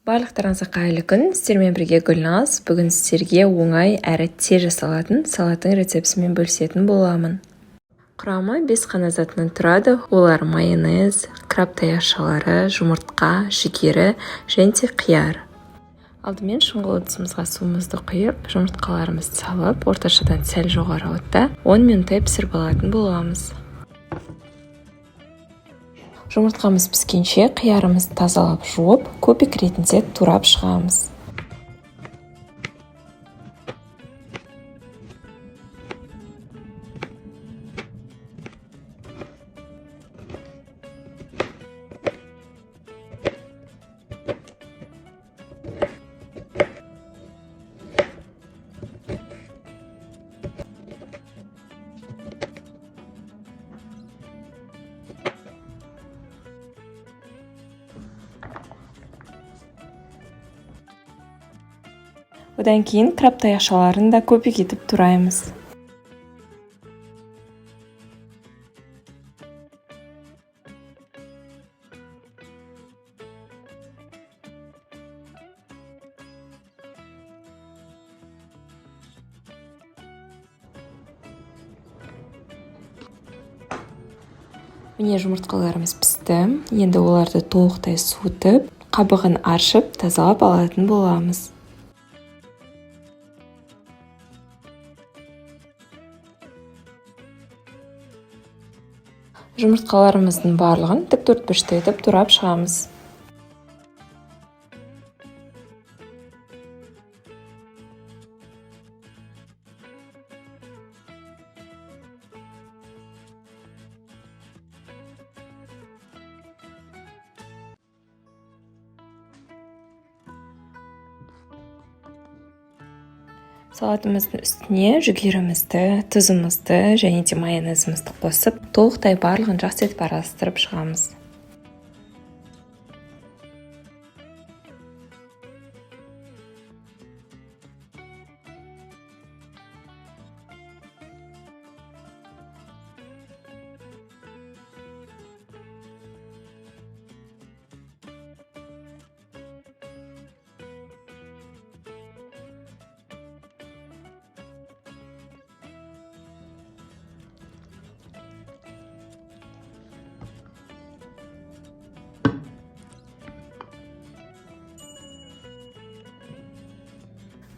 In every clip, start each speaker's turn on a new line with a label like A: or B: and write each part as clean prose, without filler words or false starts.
A: Барлықтарыңызға қайырлы күн. Сіздермен бірге Гүлназ. Бүгін сіздерге оңай әрі тез жасалатын салаттың рецептісімен бөлісетін боламын. Құрамы 5 қана затынан тұрады. Олар майонез, краб таяқшалары, жұмыртқа, жүгері және қияр. Алдымен шұңғыл ыдысымызға суымызды құйып, жұмыртқаларымызды салып, орташадан сәл жоғары отта 10 минуттай пісіріп алатын боламыз. Жұмыртқамыз піскенше қиярымызды тазалап жуып, көпік ретінде турап шығамыз. Одан кейін краб таяқшаларын да көпік етіп тураймыз. Міне жұмыртқаларымыз пісті. Енді оларды толықтай суытып, қабығын аршып, тазалап алатын боламыз. Жұмыртқаларымыздың барлығын тік-төртбұрышты етіп турап шығамыз. Салатымыздың үстіне жүгерімізді, тұзымызды және де майонезімізді қосып, толықтай барлығын жақсы етіп араластырып шығамыз.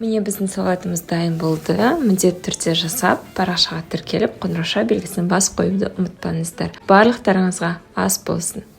A: Міне біздің салатымыз дайын болды. Міндетті түрде жасап, парақшаға тіркеліп, қоңырау белгісін басып қоюды ұмытпаңыздар. Барлықтарыңызға ас болсын.